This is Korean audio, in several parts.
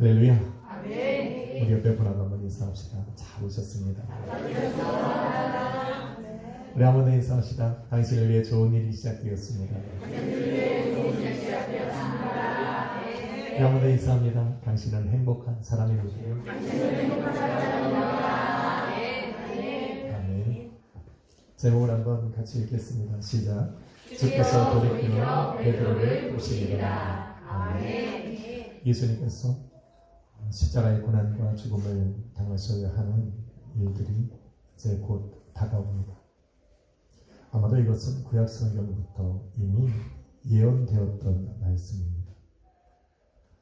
할렐루야. 아멘. 우리 옆에 분하고 한번 인사합시다. 잘 오셨습니다. 우리 한번 인사합시다. 당신을 위해 좋은 일이 시작되었습니다. 우리 한번 인사합니다. 당신은 행복한 사람입니다. 아멘. 제목을 한번 같이 읽겠습니다. 시작. 주께서 돌이키며 베드로를 보시리라. 아멘. 예수님께서 십자가의 고난과 죽음을 당하셔야 하는 일들이 이제 곧 다가옵니다. 아마도 이것은 구약 성경부터 이미 예언되었던 말씀입니다.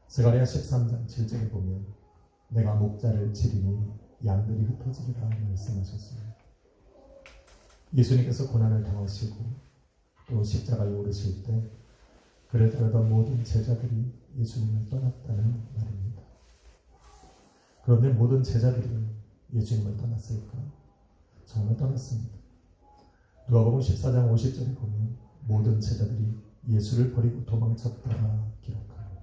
스가랴 13장 7절에 보면 내가 목자를 치리니 양들이 흩어지리라 말씀하셨습니다. 예수님께서 고난을 당하시고 또 십자가에 오르실 때 그를 따르던 모든 제자들이 예수님을 떠났다는 말입니다. 그런데 모든 제자들이 예수님을 떠났을까? 정말 떠났습니다. 누가복음 14장 50절에 보면 모든 제자들이 예수를 버리고 도망쳤다가 기록합니다.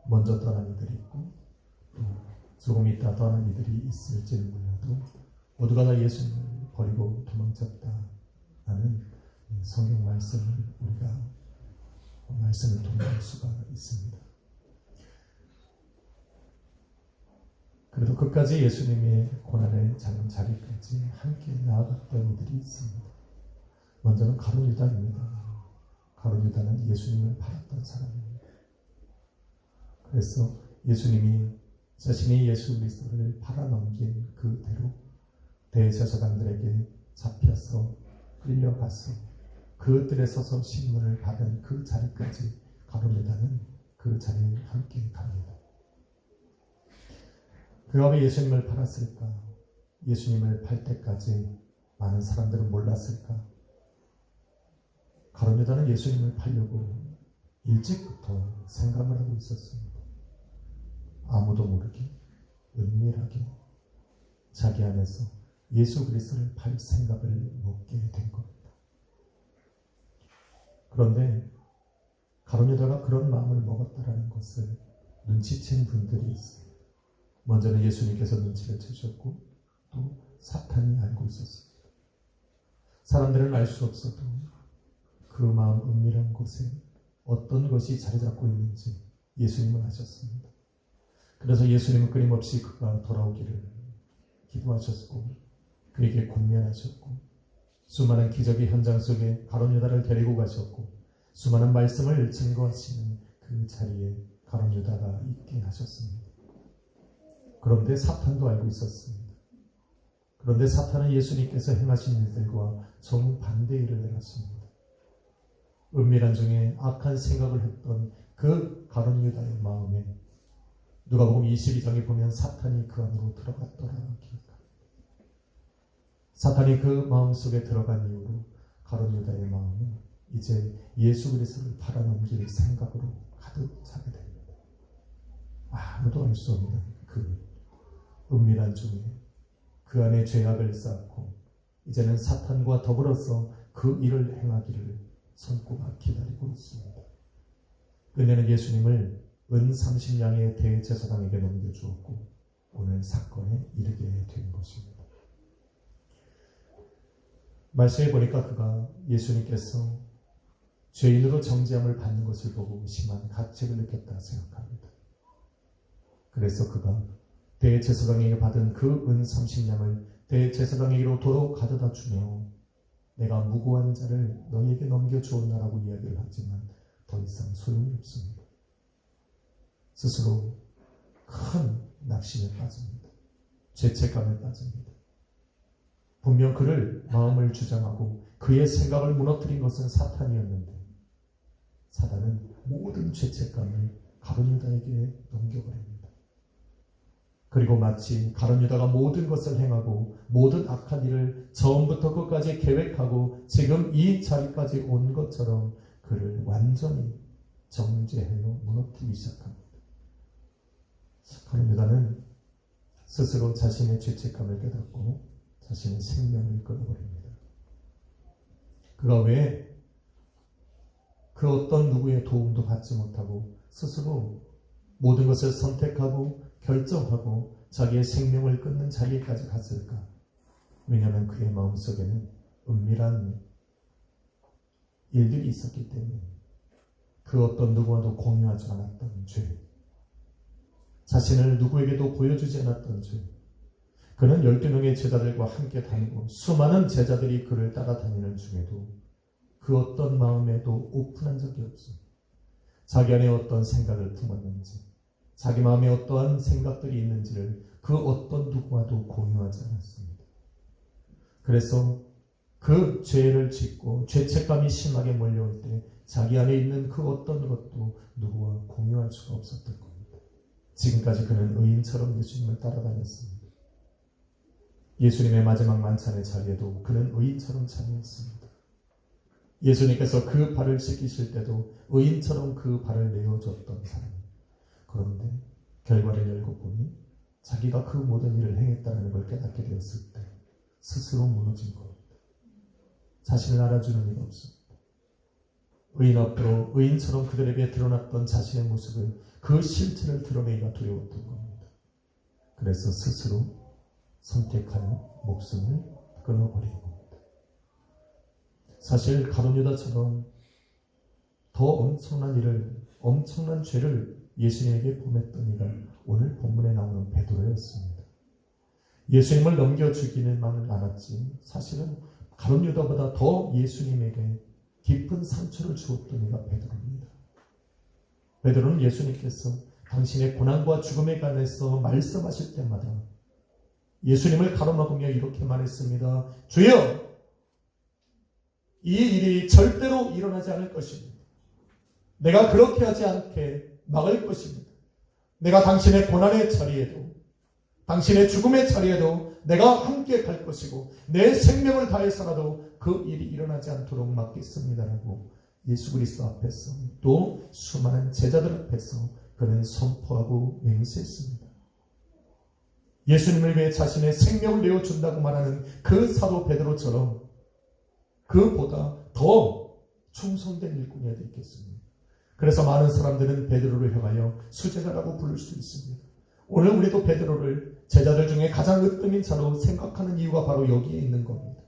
먼저 떠난 이들이 있고 또 조금 있다 떠난 이들이 있을지는 몰라도 모두가 다 예수님을 버리고 도망쳤다는 성경 말씀을 우리가 말씀을 통할 수가 있습니다. 그래도 끝까지 예수님의 고난의 자리까지 함께 나아갔던 이들이 있습니다. 먼저는 가룟 유다입니다. 가룟 유다는 예수님을 팔았던 사람입니다. 그래서 예수님이 자신이 예수 그리스도를 팔아넘긴 그대로 대제사장들에게 잡혀서 끌려가서 그들에 서서 신문을 받은 그 자리까지 가룟 유다는 그 자리에 함께 갑니다. 그가 왜 예수님을 팔았을까? 예수님을 팔 때까지 많은 사람들은 몰랐을까? 가룟 유다는 예수님을 팔려고 일찍부터 생각을 하고 있었습니다. 아무도 모르게 은밀하게 자기 안에서 예수 그리스도를 팔 생각을 먹게 된 겁니다. 그런데 가룟 유다가 그런 마음을 먹었다라는 것을 눈치챈 분들이 있어요. 먼저는 예수님께서 눈치를 채셨고 또 사탄이 알고 있었습니다. 사람들은 알 수 없어도 그 마음 은밀한 곳에 어떤 것이 자리 잡고 있는지 예수님은 아셨습니다. 그래서 예수님은 끊임없이 그가 돌아오기를 기도하셨고 그에게 권면하셨고 수많은 기적의 현장 속에 가룟 유다를 데리고 가셨고 수많은 말씀을 증거하시는 그 자리에 가룟 유다가 있게 하셨습니다. 그런데 사탄도 알고 있었습니다. 그런데 사탄은 예수님께서 행하신 일들과 정반대 일을 행했습니다. 은밀한 중에 악한 생각을 했던 그 가룟 유다의 마음에 누가복음 22장에 보면 사탄이 그 안으로 들어갔더라 기록합니다. 사탄이 그 마음속에 들어간 이후로 가룟 유다의 마음은 이제 예수 그리스도를 팔아넘길 생각으로 가득 차게 됩니다. 아무도 알 수 없는 그 은밀한 중에 그 안에 죄악을 쌓고 이제는 사탄과 더불어서 그 일을 행하기를 손꼽아 기다리고 있습니다. 그녀는 예수님을 은 30냥의 대제사장에게 넘겨주었고 오늘 사건에 이르게 된 것입니다. 말씀해 보니까 그가 예수님께서 죄인으로 정죄함을 받는 것을 보고 심한 가책을 느꼈다 생각합니다. 그래서 그가 대제사장에게 받은 그 은 30냥을 대제사장에게로 도로 가져다 주며 내가 무고한 자를 너희에게 넘겨주었나라고 이야기를 하지만 더 이상 소용이 없습니다. 스스로 큰 낙심에 빠집니다. 죄책감에 빠집니다. 분명 그를 마음을 주장하고 그의 생각을 무너뜨린 것은 사탄이었는데 사단은 모든 죄책감을 가룟 유다에게 넘겨버립니다. 그리고 마치 가룟 유다가 모든 것을 행하고 모든 악한 일을 처음부터 끝까지 계획하고 지금 이 자리까지 온 것처럼 그를 완전히 정죄하여 무너뜨리기 시작합니다. 가룟 유다는 스스로 자신의 죄책감을 깨닫고 자신의 생명을 끊어버립니다. 그가 왜 그 어떤 누구의 도움도 받지 못하고 스스로 모든 것을 선택하고 결정하고 자기의 생명을 끊는 자리까지 갔을까? 왜냐하면 그의 마음속에는 은밀한 일들이 있었기 때문에 그 어떤 누구와도 공유하지 않았던 죄, 자신을 누구에게도 보여주지 않았던 죄. 그는 12명의 제자들과 함께 다니고 수많은 제자들이 그를 따라다니는 중에도 그 어떤 마음에도 오픈한 적이 없어. 자기 안에 어떤 생각을 품었는지, 자기 마음에 어떠한 생각들이 있는지를 그 어떤 누구와도 공유하지 않았습니다. 그래서 그 죄를 짓고 죄책감이 심하게 몰려올 때 자기 안에 있는 그 어떤 것도 누구와 공유할 수가 없었던 겁니다. 지금까지 그는 의인처럼 예수님을 따라다녔습니다. 예수님의 마지막 만찬의 자리에도 그는 의인처럼 참여했습니다. 예수님께서 그 발을 씻기실 때도 의인처럼 그 발을 내어줬던 사람. 그런데 결과를 열고 보니 자기가 그 모든 일을 행했다는 걸 깨닫게 되었을 때 스스로 무너진 겁니다. 자신을 알아주는 이가 없습니다. 의인 앞으로 의인처럼 그들에게 드러났던 자신의 모습을, 그 실체를 드러내기가 두려웠던 겁니다. 그래서 스스로 선택하여 목숨을 끊어버린 겁니다. 사실 가룟 유다처럼 더 엄청난 죄를 예수님에게 범했던 이가 오늘 본문에 나오는 베드로였습니다. 예수님을 넘겨 주기는 않았지 사실은 가룟 유다보다 더 예수님에게 깊은 상처를 주었던 이가 베드로입니다. 베드로는 예수님께서 당신의 고난과 죽음에 관해서 말씀하실 때마다 예수님을 가로막으며 이렇게 말했습니다. 주여, 이 일이 절대로 일어나지 않을 것입니다. 내가 그렇게 하지 않게 막을 것입니다. 내가 당신의 고난의 자리에도, 당신의 죽음의 자리에도 내가 함께 갈 것이고 내 생명을 다해서라도 그 일이 일어나지 않도록 막겠습니다라고 예수 그리스도 앞에서 또 수많은 제자들 앞에서 그는 선포하고 맹세했습니다. 예수님을 위해 자신의 생명을 내어준다고 말하는 그 사도 베드로처럼 그보다 더 충성된 일꾼이 되겠습니다. 그래서 많은 사람들은 베드로를 향하여 수제자라고 부를 수 있습니다. 오늘 우리도 베드로를 제자들 중에 가장 으뜸인 자로 생각하는 이유가 바로 여기에 있는 겁니다.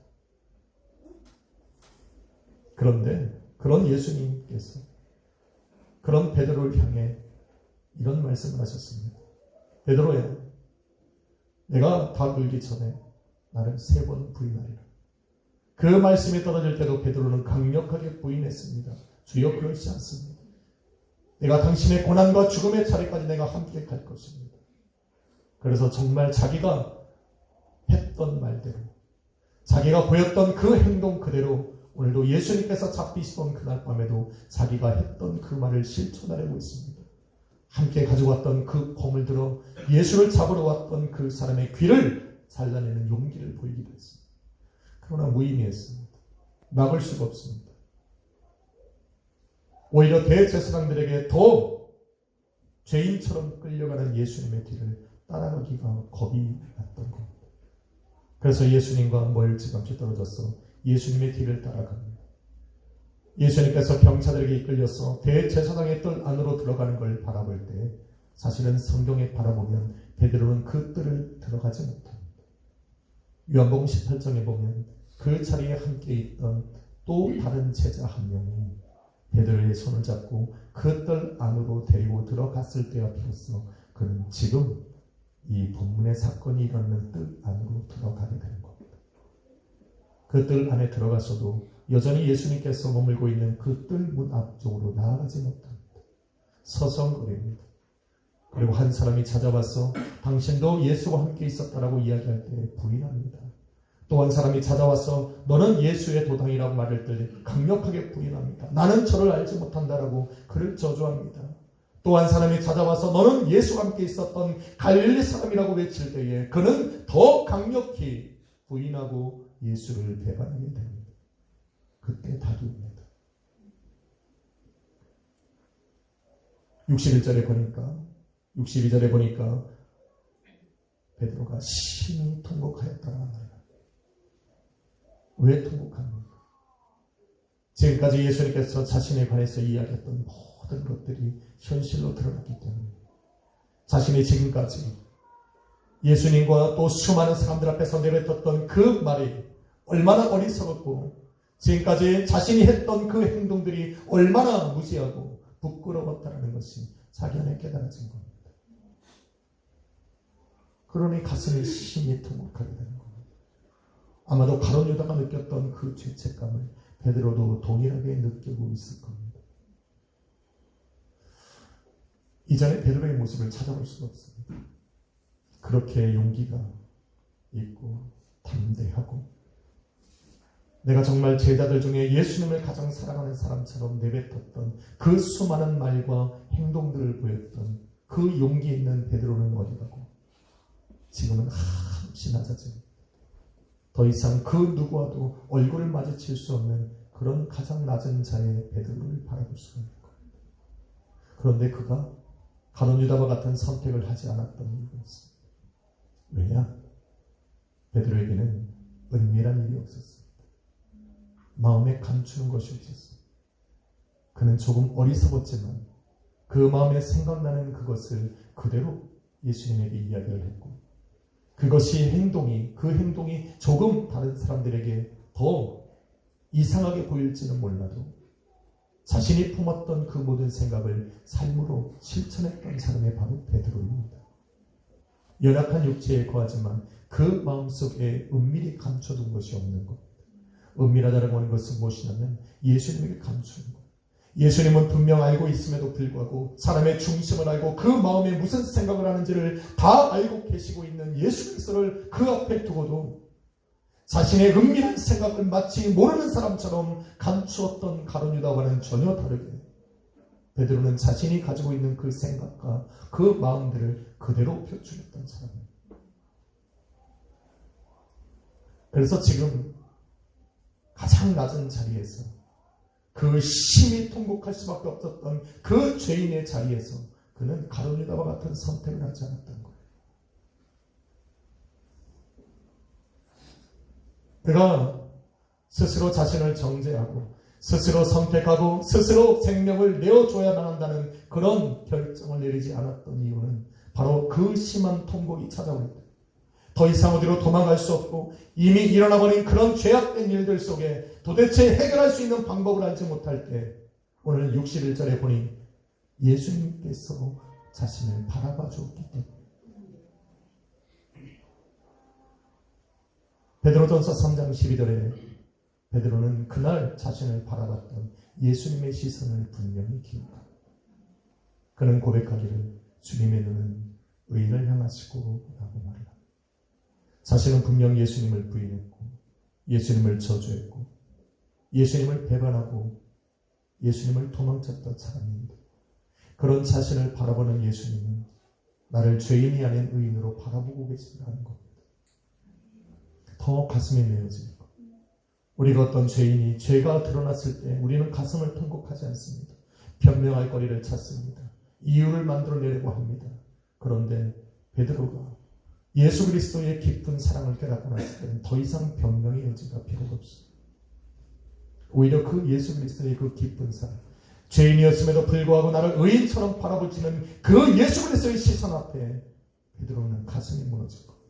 그런데 그런 예수님께서 그런 베드로를 향해 이런 말씀을 하셨습니다. 베드로야, 내가 다 굴기 전에 나를 3번 부인하리라. 그 말씀이 떨어질 때도 베드로는 강력하게 부인했습니다. 주여, 그렇지 않습니다. 내가 당신의 고난과 죽음의 자리까지 내가 함께 갈 것입니다. 그래서 정말 자기가 했던 말대로, 자기가 보였던 그 행동 그대로 오늘도 예수님께서 잡히시던 그날 밤에도 자기가 했던 그 말을 실천하려고 했습니다. 함께 가지고 왔던 그 검을 들어 예수를 잡으러 왔던 그 사람의 귀를 잘라내는 용기를 보이기도 했습니다. 그러나 무의미했습니다. 막을 수가 없습니다. 오히려 대제사장들에게 더 죄인처럼 끌려가는 예수님의 뒤를 따라가기가 겁이 났던 겁니다. 그래서 예수님과 멀찌감치 떨어져서 예수님의 뒤를 따라갑니다. 예수님께서 병사들에게 이끌려서 대제사장의 뜰 안으로 들어가는 걸 바라볼 때 사실은 성경에 바라보면 베드로는 그 뜰을 들어가지 못합니다. 요한복음 18장에 보면 그 자리에 함께 있던 또 다른 제자 한 명이 베드로의 손을 잡고 그 뜰 안으로 데리고 들어갔을 때야 비로소 그는 지금 이 본문의 사건이 일어나는 뜰 안으로 들어가게 되는 겁니다. 그 뜰 안에 들어가서도 여전히 예수님께서 머물고 있는 그 뜰 문 앞쪽으로 나아가지 못합니다. 서성거립니다. 그리고 한 사람이 찾아와서 당신도 예수와 함께 있었다라고 이야기할 때 부인합니다. 또 한 사람이 찾아와서 너는 예수의 도당이라고 말할 때 강력하게 부인합니다. 나는 저를 알지 못한다라고 그를 저주합니다. 또 한 사람이 찾아와서 너는 예수와 함께 있었던 갈릴리 사람이라고 외칠 때에 그는 더 강력히 부인하고 예수를 배반하게 됩니다. 그때 다투입니다. 62절에 보니까 베드로가 심히 통곡하였다는 말이에요. 왜 통곡합니까? 지금까지 예수님께서 자신에 관해서 이야기했던 모든 것들이 현실로 드러났기 때문에 자신이 지금까지 예수님과 또 수많은 사람들 앞에서 내뱉었던 그 말이 얼마나 어리석었고 지금까지 자신이 했던 그 행동들이 얼마나 무지하고 부끄러웠다는 것이 자기 안에 깨달아진 겁니다. 그러니 가슴이 심히 통곡하게 되는 겁니다. 아마도 가룟 유다가 느꼈던 그 죄책감을 베드로도 동일하게 느끼고 있을 겁니다. 이전에 베드로의 모습을 찾아볼 수가 없습니다. 그렇게 용기가 있고 담대하고 내가 정말 제자들 중에 예수님을 가장 사랑하는 사람처럼 내뱉었던 그 수많은 말과 행동들을 보였던 그 용기 있는 베드로는 어디 가고 지금은 한없이 낮아진 더 이상 그 누구와도 얼굴을 마주칠 수 없는 그런 가장 낮은 자의 베드로를 바라볼 수가 있는 겁니다. 그런데 그가 가룟 유다와 같은 선택을 하지 않았던 이유가 있습니다. 왜냐? 베드로에게는 은밀한 일이 없었습니다. 마음에 감추는 것이 없었습니다. 그는 조금 어리석었지만 그 마음에 생각나는 그것을 그대로 예수님에게 이야기를 했고 그것이 그 행동이 조금 다른 사람들에게 더 이상하게 보일지는 몰라도 자신이 품었던 그 모든 생각을 삶으로 실천했던 사람이 바로 베드로입니다. 연약한 육체에 거하지만 그 마음속에 은밀히 감춰둔 것이 없는 것. 은밀하다라고 하는 것은 무엇이냐면 예수님에게 감추는 것. 예수님은 분명 알고 있음에도 불구하고 사람의 중심을 알고 그 마음에 무슨 생각을 하는지를 다 알고 계시고 있는 예수 그리스도를 그 앞에 두고도 자신의 은밀한 생각을 마치 모르는 사람처럼 감추었던 가룟 유다와는 전혀 다르게 베드로는 자신이 가지고 있는 그 생각과 그 마음들을 그대로 표출했던 사람입니다. 그래서 지금 가장 낮은 자리에서 그 심히 통곡할 수밖에 없었던 그 죄인의 자리에서 그는 가룟 유다와 같은 선택을 하지 않았던 거예요. 그가 스스로 자신을 정죄하고 스스로 선택하고 스스로 생명을 내어줘야만 한다는 그런 결정을 내리지 않았던 이유는 바로 그 심한 통곡이 찾아올 때 더 이상 어디로 도망갈 수 없고 이미 일어나버린 그런 죄악된 일들 속에 도대체 해결할 수 있는 방법을 알지 못할 때 오늘 61절에 보니 예수님께서 자신을 바라봐 주었기 때문에 베드로전서 3장 12절에 베드로는 그날 자신을 바라봤던 예수님의 시선을 분명히 기억합니다. 그는 고백하기를 주님의 눈은 의인을 향하시고 라고 말을 합니다. 자신은 분명 예수님을 부인했고 예수님을 저주했고 예수님을 배반하고 예수님을 도망쳤던 사람입니다. 그런 자신을 바라보는 예수님은 나를 죄인이 아닌 의인으로 바라보고 계신다는 겁니다. 더 가슴이 메어지고 우리가 어떤 죄인이 죄가 드러났을 때 우리는 가슴을 통곡하지 않습니다. 변명할 거리를 찾습니다. 이유를 만들어내려고 합니다. 그런데 베드로가 예수 그리스도의 깊은 사랑을 깨닫고 났을 때는 더 이상 변명의 여지가 필요가 없습니다. 오히려 그 예수 그리스도의 그 깊은 사랑, 죄인이었음에도 불구하고 나를 의인처럼 바라보시는 그 예수 그리스도의 시선 앞에 베드로는 가슴이 무너질 겁니다.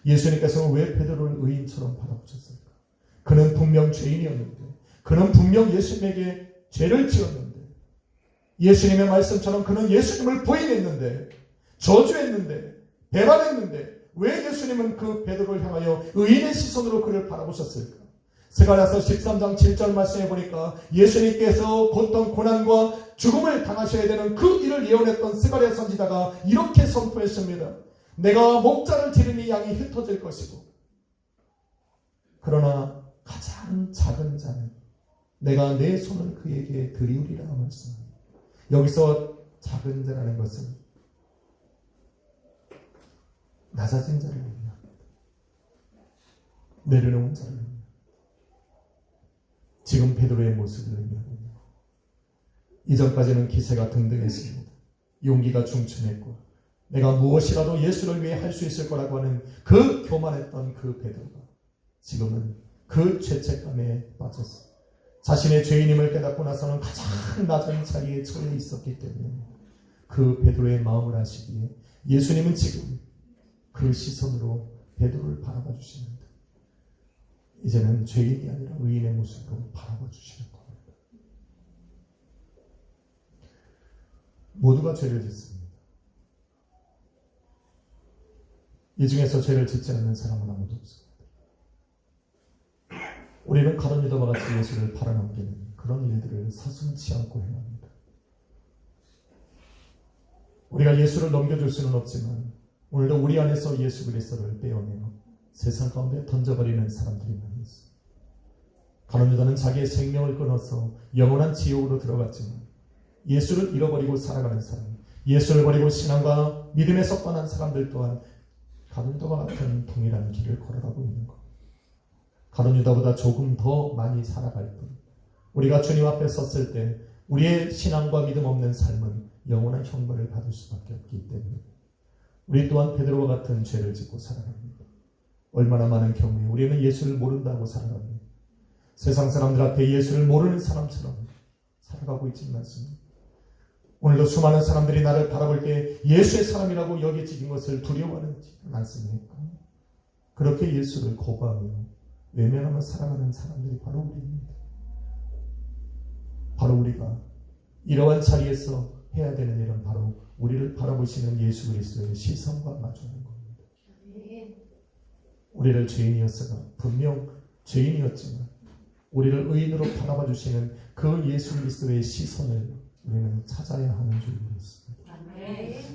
예수님께서는 왜 베드로를 의인처럼 바라보셨을까? 그는 분명 죄인이었는데, 그는 분명 예수님에게 죄를 지었는데, 예수님의 말씀처럼 그는 예수님을 부인했는데, 저주했는데, 배반했는데, 왜 예수님은 그 베드로를 향하여 의인의 시선으로 그를 바라보셨을까? 스가랴서 13장 7절 말씀해 보니까 예수님께서 고통, 고난과 죽음을 당하셔야 되는 그 일을 예언했던 스가랴 선지자가 이렇게 선포했습니다. 내가 목자를 기르니 양이 흩어질 것이고 그러나 가장 작은 자는 내가 내 손을 그에게 드리우리라 말씀합니다. 여기서 작은 자라는 것은 낮아진 자를 의미합니다. 내려놓은 자를 의미합니다. 지금 베드로의 모습을 의미합니다. 이전까지는 기세가 등등했습니다. 용기가 충천했고 내가 무엇이라도 예수를 위해 할 수 있을 거라고 하는 그 교만했던 그 베드로가 지금은 그 죄책감에 빠졌어. 자신의 죄인임을 깨닫고 나서는 가장 낮은 자리에 처해 있었기 때문에 그 베드로의 마음을 아시기에 예수님은 지금 그 시선으로 베드로를 바라봐 주시는데 이제는 죄인이 아니라 의인의 모습으로 바라봐 주시는 겁니다. 모두가 죄를 짓습니다. 이 중에서 죄를 짓지 않는 사람은 아무도 없습니다. 우리는 가룟 유다와 같이 예수를 팔아넘기는 그런 일들을 서슴지 않고 행합니다. 우리가 예수를 넘겨줄 수는 없지만 오늘도 우리 안에서 예수 그리스도를 빼어내어 세상 가운데 던져버리는 사람들이 많이 있습니다. 가룟 유다는 자기의 생명을 끊어서 영원한 지옥으로 들어갔지만 예수를 잃어버리고 살아가는 사람, 예수를 버리고 신앙과 믿음에서 떠난 사람들 또한 가룟 유다와 같은 동일한 길을 걸어가고 있는 것. 가룟 유다보다 조금 더 많이 살아갈 뿐 우리가 주님 앞에 섰을 때 우리의 신앙과 믿음 없는 삶은 영원한 형벌을 받을 수밖에 없기 때문에 우리 또한 베드로와 같은 죄를 짓고 살아갑니다. 얼마나 많은 경우에 우리는 예수를 모른다고 살아갑니다. 세상 사람들 앞에 예수를 모르는 사람처럼 살아가고 있지는 않습니다. 오늘도 수많은 사람들이 나를 바라볼 때 예수의 사람이라고 여겨지는 것을 두려워하지 않습니까? 그렇게 예수를 거부하며 외면하며 살아가는 사람들이 바로 우리입니다. 바로 우리가 이러한 자리에서 해야 되는 일은 바로 우리를 바라보시는 예수 그리스도의 시선과 마주하는 겁니다. 우리를 죄인이었으나 분명 죄인이었지만 우리를 의인으로 바라봐 주시는 그 예수 그리스도의 시선을 우리는 찾아야 하는 줄 믿습니다.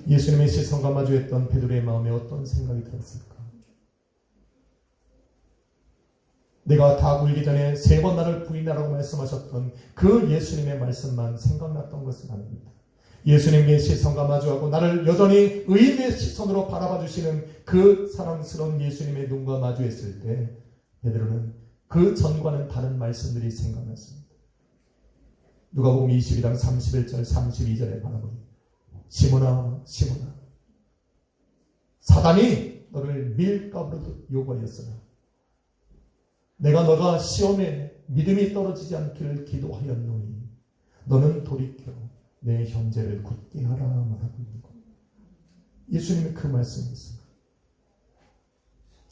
예수님의 시선과 마주했던 베드로의 마음에 어떤 생각이 들었을까? 내가 다 울기 전에 3번 나를 부인하라고 말씀하셨던 그 예수님의 말씀만 생각났던 것은 아닙니다. 예수님의 시선과 마주하고 나를 여전히 의인의 시선으로 바라봐 주시는 그 사랑스러운 예수님의 눈과 마주했을 때 베드로는 그 전과는 다른 말씀들이 생각났습니다. 누가복음 22장 31절 32절에 바라보니 시몬아 시몬아 사단이 너를 밀가루로 요구하였으나 내가 너가 시험에 믿음이 떨어지지 않기를 기도하였노니 너는 돌이켜 내 형제를 굳게 하라 말하고 있는 겁니다. 예수님의 그 말씀이 있습니다.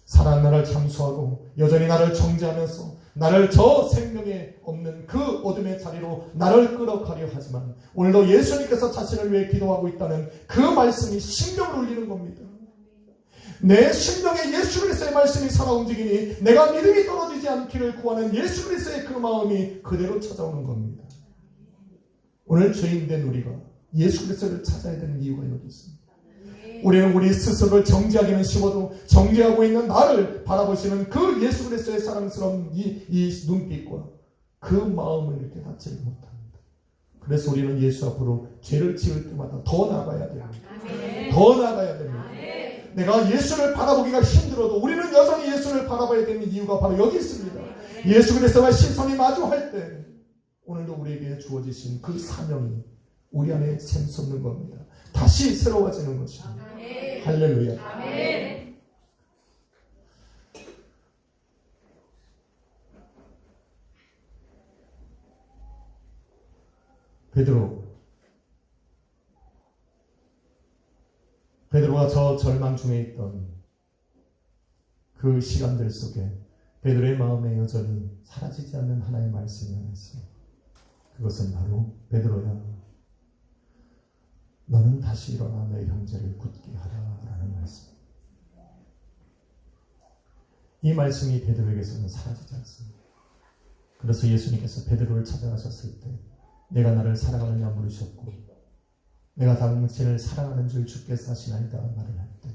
사단 나를 참수하고 여전히 나를 정죄하면서 나를 저 생명에 없는 그 어둠의 자리로 나를 끌어가려 하지만 오늘도 예수님께서 자신을 위해 기도하고 있다는 그 말씀이 심령을 울리는 겁니다. 내 심령에 예수 그리스도의 말씀이 살아 움직이니 내가 믿음이 떨어지지 않기를 구하는 예수 그리스도의 그 마음이 그대로 찾아오는 겁니다. 오늘 죄인된 우리가 예수 그리스도를 찾아야 되는 이유가 여기 있습니다. 우리는 우리 스스로를 정죄하기는 쉬워도 정죄하고 있는 나를 바라보시는 그 예수 그리스도의 사랑스러운 이 눈빛과 그 마음을 이렇게 닿지 못합니다. 그래서 우리는 예수 앞으로 죄를 지을 때마다 더 나가야 됩니다. 더 나가야 됩니다. 내가 예수를 바라보기가 힘들어도 우리는 여전히 예수를 바라봐야 되는 이유가 바로 여기 있습니다. 예수 그리스도와 시선이 마주할 때 오늘도 우리에게 주어지신 그 사명이 우리 안에 샘솟는 겁니다. 다시 새로워지는 것입니다. 할렐루야. 아멘. 베드로가 저 절망 중에 있던 그 시간들 속에 베드로의 마음에 여전히 사라지지 않는 하나의 말씀이 하나 있습니다. 그것은 바로 베드로야 너는 다시 일어나 내 형제를 굳게 하라 라는 말씀. 이 말씀이 베드로에게서는 사라지지 않습니다. 그래서 예수님께서 베드로를 찾아가셨을 때 내가 나를 사랑하느냐 물으셨고 내가 당신을 사랑하는 줄 주께서 하시나이다 말을 할 때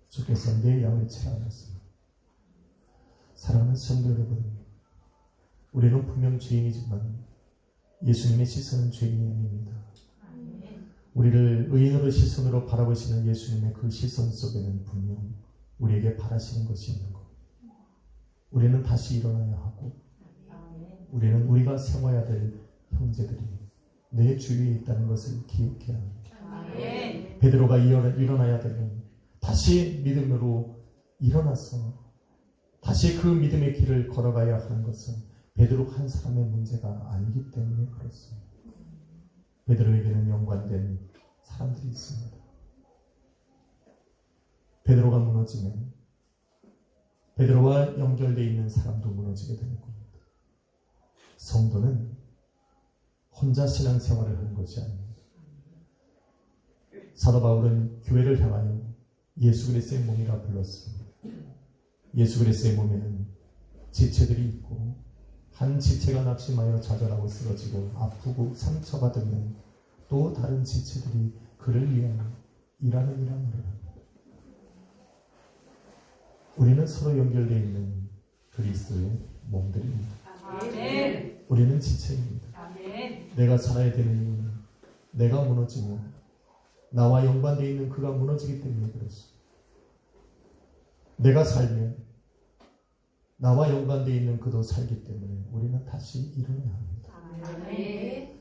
주께서 내 양을 치라 하셨습니다. 사랑하는 성도 여러분, 우리는 분명 죄인이지만 예수님의 시선은 죄인이 아닙니다. 우리를 의인으로 시선으로 바라보시는 예수님의 그 시선 속에는 분명 우리에게 바라시는 것이 있는 것. 우리는 다시 일어나야 하고 우리는 우리가 세워야 될 형제들이 내 주위에 있다는 것을 기억해야 합니다. 베드로가 일어나야 되면 다시 믿음으로 일어나서 다시 그 믿음의 길을 걸어가야 하는 것은 베드로 한 사람의 문제가 아니기 때문에 그렇습니다. 베드로에게는 연관된 사람들이 있습니다. 베드로가 무너지면 베드로와 연결되어 있는 사람도 무너지게 되는 겁니다. 성도는 혼자 신앙생활을 하는 것이 아닙니다. 사도 바울은 교회를 향하여 예수 그리스도의 몸이라 불렀습니다. 예수 그리스도의 몸에는 지체들이 있고 한 지체가 낙심하여 좌절하고 쓰러지고 아프고 상처받으면 또 다른 지체들이 그를 위하여 일하는 일을 합니다. 우리는 서로 연결되어 있는 그리스도의 몸들입니다. 아멘. 우리는 지체입니다. 아멘. 내가 살아야 되는 이유는 내가 무너지면 나와 연관되어 있는 그가 무너지기 때문에 그렇습니다. 내가 살면 나와 연관되어 있는 그도 살기 때문에 우리는 다시 일어나야 합니다. 아멘.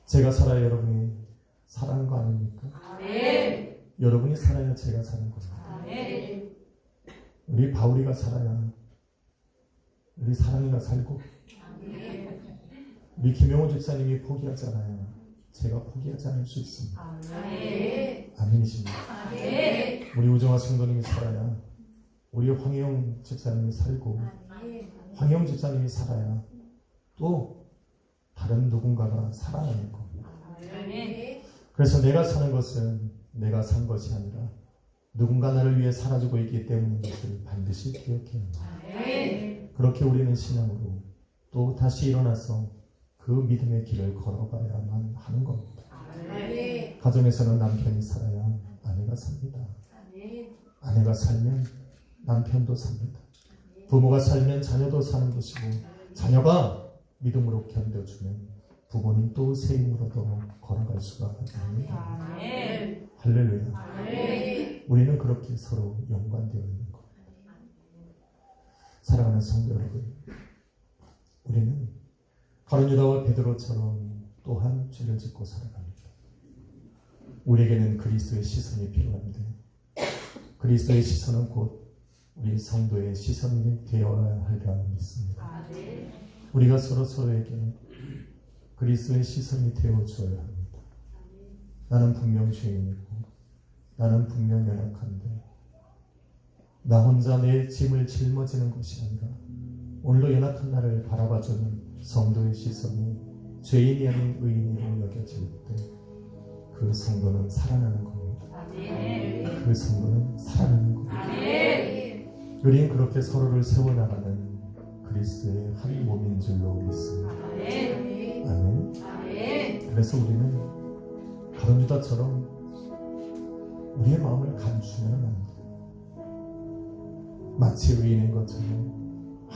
제가 살아야 여러분이 살아는 거 아닙니까? 아멘. 여러분이 살아야 제가 사는 겁니다. 아멘. 우리 바울이가 살아야 우리 사랑이가 살고 아멘. 우리 김영호 집사님이 포기하지 않아야 제가 포기하지 않을 수 있습니다. 아멘. 아멘이십니다. 아멘. 우리 우정아 성도님이 살아야 우리 황혜영 집사님이 살고 황혜영 집사님이 살아야 또 다른 누군가가 살아나는 겁니다. 아멘. 그래서 내가 사는 것은 내가 산 것이 아니라 누군가 나를 위해 살아주고 있기 때문인 것을 반드시 기억해야 합니다. 아멘. 그렇게 우리는 신앙으로 또 다시 일어나서 그 믿음의 길을 걸어가야만 하는 겁니다. 아멘. 가정에서는 남편이 살아야 아내가 삽니다. 아내가 살면 남편도 삽니다. 부모가 살면 자녀도 사는 것이고 자녀가 믿음으로 견뎌주면 부모는 또 새 힘으로도 걸어갈 수가 있습니다. 아멘. 할렐루야. 아멘. 우리는 그렇게 서로 연관되어 있는 겁니다. 사랑하는 성도 여러분, 우리는 가룟 유다와 베드로처럼 또한 죄를 짓고 살아갑니다. 우리에게는 그리스도의 시선이 필요한데 그리스도의 시선은 곧 우리 성도의 시선이 되어야 하리라 믿습니다. 아멘. 우리가 서로에게 그리스도의 시선이 되어줘야 합니다. 나는 분명 죄인이고 나는 분명 연약한데 나 혼자 내 짐을 짊어지는 것이 아니라 오늘도 연약한 나를 바라봐주는 성도의 시선이 죄인이 아닌 의인으로 여겨질 때 그 성도는 살아나는 겁니다. 아멘. 그 성도는 살아나는 겁니다. 아멘. 우리는 그렇게 서로를 세워나가는 그리스도의 한 몸인 줄로 믿습니다. 아멘. 아멘. 아멘. 그래서 우리는 가룟 유다처럼 우리의 마음을 감추면 안 돼요. 마치 의인인 것처럼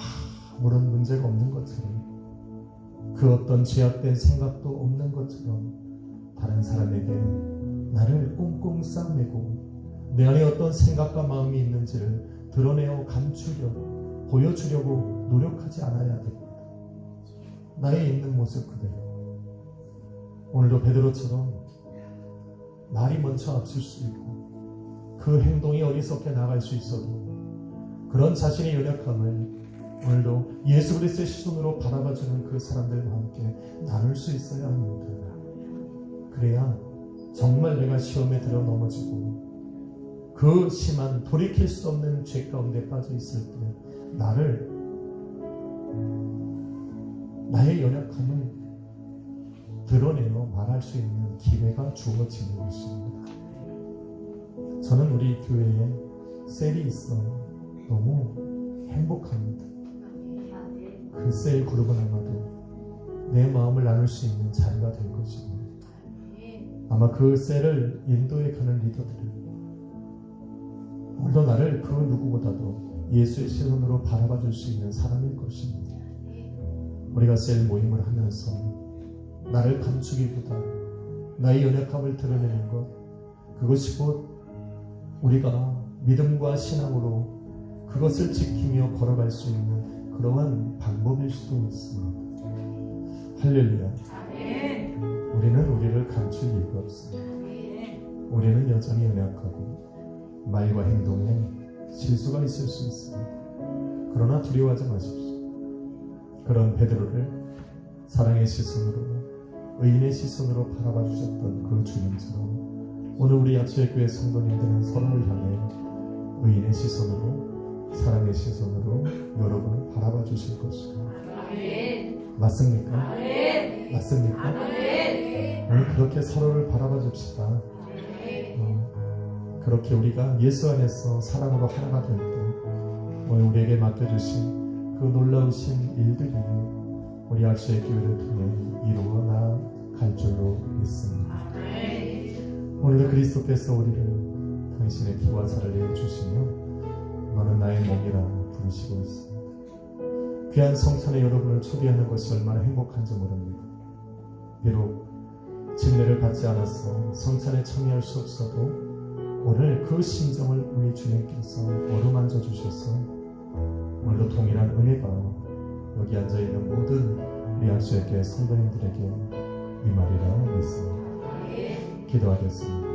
아무런 문제가 없는 것처럼 그 어떤 죄악된 생각도 없는 것처럼 다른 사람에게 나를 꽁꽁 싸매고 내 안에 어떤 생각과 마음이 있는지를 드러내어 감추려고 보여주려고 노력하지 않아야 됩니다. 나의 있는 모습 그대로. 오늘도 베드로처럼 말이 먼저 앞설 수 있고 그 행동이 어리석게 나갈 수 있어도 그런 자신의 연약함을 오늘도 예수 그리스도의 시선으로 바라봐주는 그 사람들과 함께 나눌 수 있어야 합니다. 그래야 정말 내가 시험에 들어 넘어지고 그 심한 돌이킬 수 없는 죄 가운데 빠져 있을 때 나의 연약함을 드러내어 말할 수 있는 기회가 주어지는 것입니다. 저는 우리 교회에 셀이 있어 너무 행복합니다. 그 셀 그룹은 아마도 내 마음을 나눌 수 있는 자리가 될 것입니다. 아마 그 셀을 인도해 가는 리더들은 오늘도 나를 그 누구보다도 예수의 시선으로 바라봐 줄 수 있는 사람일 것입니다. 우리가 셀 모임을 하면서 나를 감추기보다 나의 연약함을 드러내는 것, 그것이 곧 우리가 믿음과 신앙으로 그것을 지키며 걸어갈 수 있는 그러한 방법일 수도 있습니다. 할렐루야. 아멘. 우리는 우리를 감출 이유가 없습니다. 아멘. 우리는 여전히 연약하고 말과 행동에 실수가 있을 수 있습니다. 그러나 두려워하지 마십시오. 그런 베드로를 사랑의 시선으로 의인의 시선으로 바라봐 주셨던 그 주님처럼 오늘 우리 약수의 성도님들은 서로를 향해 의인의 시선으로, 사랑의 시선으로 여러분을 바라봐 주실 것이고, 아멘. 맞습니까? 아멘. 맞습니까? 아멘. 오늘 그렇게 서로를 바라봐 줍시다. 그렇게 우리가 예수 안에서 사랑으로 하나가 될 때 오늘 우리에게 맡겨주신 그 놀라우신 일들이 우리 약수의 교회를 통해 이루어 나갈 줄로 믿습니다. 오늘도 그리스도께서 우리를 당신의 피와 살을 내어주시며 너는 나의 몸이라 부르시고 있습니다. 귀한 성찬에 여러분을 초대하는 것이 얼마나 행복한지 모릅니다. 비록 침례를 받지 않아서 성찬에 참여할 수 없어도 오늘 그 심정을 우리 주님께서 어루만져 주셔서 오늘도 동일한 은혜가 여기 앉아있는 모든 우리 약수의 교회 성도님들에게 임하리라 믿습니다. 기도하겠습니다.